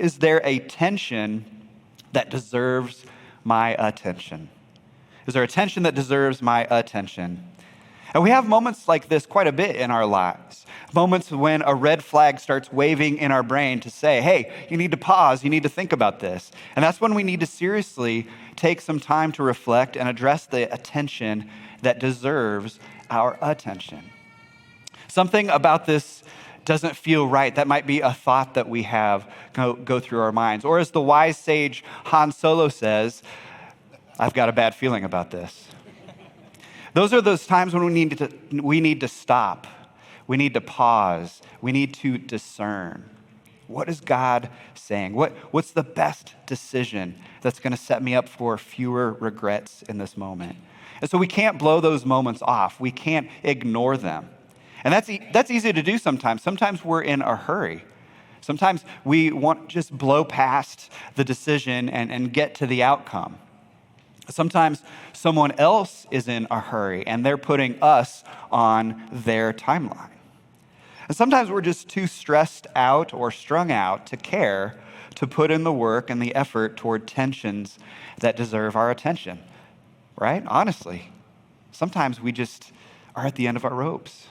is there a tension that deserves my attention? Is there a tension that deserves my attention? And we have moments like this quite a bit in our lives. Moments when a red flag starts waving in our brain to say, hey, you need to pause, you need to think about this. And that's when we need to seriously take some time to reflect and address the attention that deserves our attention. Something about this doesn't feel right. That might be a thought that we have go through our minds. Or as the wise sage Han Solo says, I've got a bad feeling about this. Those are those times when we need to stop. We need to pause. We need to discern. What is God saying? What's the best decision that's going to set me up for fewer regrets in this moment? And so we can't blow those moments off. We can't ignore them. And that's easy to do sometimes. Sometimes we're in a hurry. Sometimes we want to just blow past the decision and get to the outcome. Sometimes someone else is in a hurry and they're putting us on their timeline. And sometimes we're just too stressed out or strung out to care to put in the work and the effort toward tensions that deserve our attention, right? Honestly, sometimes we just are at the end of our ropes.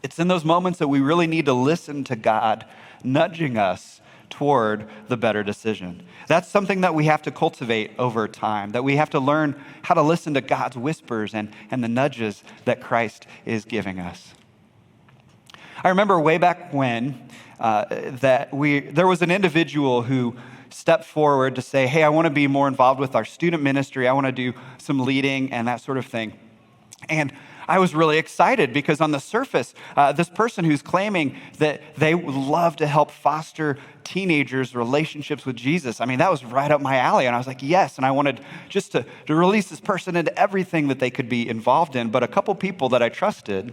It's in those moments that we really need to listen to God nudging us toward the better decision. That's something that we have to cultivate over time, that we have to learn how to listen to God's whispers and the nudges that Christ is giving us. I remember way back when there was an individual who stepped forward to say, hey, I want to be more involved with our student ministry. I want to do some leading and that sort of thing. And I was really excited because on the surface, this person who's claiming that they would love to help foster teenagers' relationships with Jesus, I mean, that was right up my alley. And I was like, yes. And I wanted just to release this person into everything that they could be involved in. But a couple people that I trusted,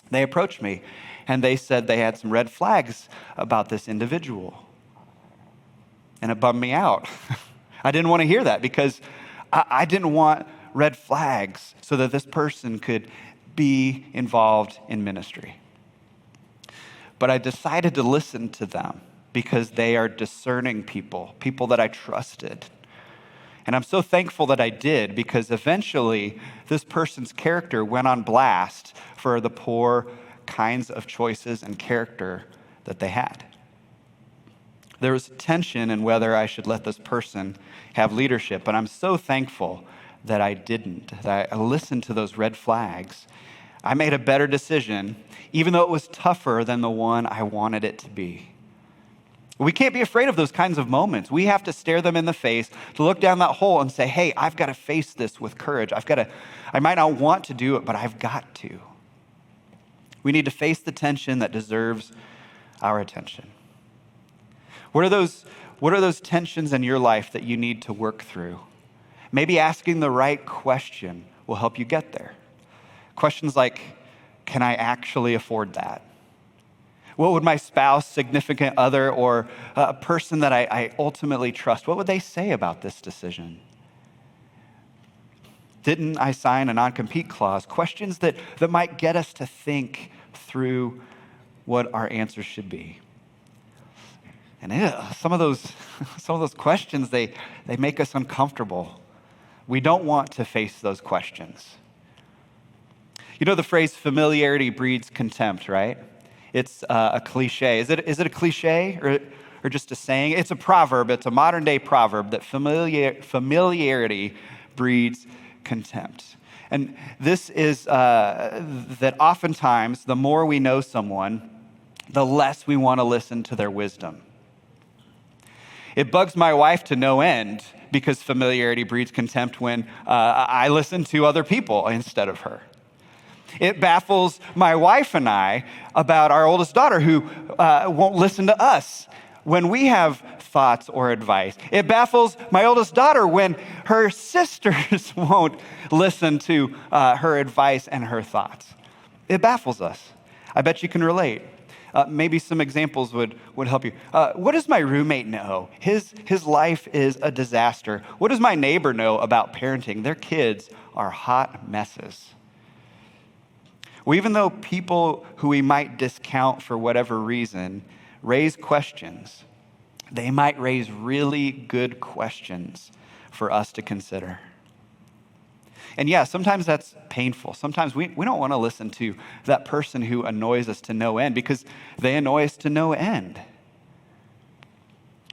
they approached me and they said they had some red flags about this individual. And it bummed me out. I didn't want to hear that because I didn't want red flags so that this person could be involved in ministry. But I decided to listen to them because they are discerning people that I trusted. And I'm so thankful that I did because eventually this person's character went on blast for the poor kinds of choices and character that they had. There was tension in whether I should let this person have leadership, but I'm so thankful that I didn't, that I listened to those red flags. I made a better decision, even though it was tougher than the one I wanted it to be. We can't be afraid of those kinds of moments. We have to stare them in the face, to look down that hole and say, hey, I've got to face this with courage. I might not want to do it, but I've got to. We need to face the tension that deserves our attention. What are those tensions in your life that you need to work through? Maybe asking the right question will help you get there. Questions like, can I actually afford that? What would my spouse, significant other, or a person that I ultimately trust, what would they say about this decision? Didn't I sign a non-compete clause? Questions that might get us to think through what our answers should be. And some of those questions, they make us uncomfortable. We don't want to face those questions. You know the phrase familiarity breeds contempt, right? It's a cliche. Is it a cliche or just a saying? It's a proverb. It's a modern day proverb that familiarity breeds contempt. And this is that oftentimes the more we know someone, the less we want to listen to their wisdom. It bugs my wife to no end because familiarity breeds contempt when I listen to other people instead of her. It baffles my wife and I about our oldest daughter who won't listen to us when we have thoughts or advice. It baffles my oldest daughter when her sisters won't listen to her advice and her thoughts. It baffles us. I bet you can relate. Maybe some examples would help you. What does my roommate know? His life is a disaster. What does my neighbor know about parenting? Their kids are hot messes. Well, even though people who we might discount for whatever reason raise questions, they might raise really good questions for us to consider. And yeah, sometimes that's painful. Sometimes we don't want to listen to that person who annoys us to no end because they annoy us to no end.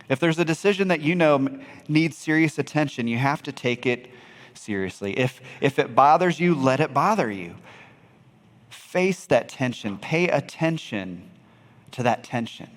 If there's a decision that you know needs serious attention, you have to take it seriously. If it bothers you, let it bother you. Face that tension. Pay attention to that tension.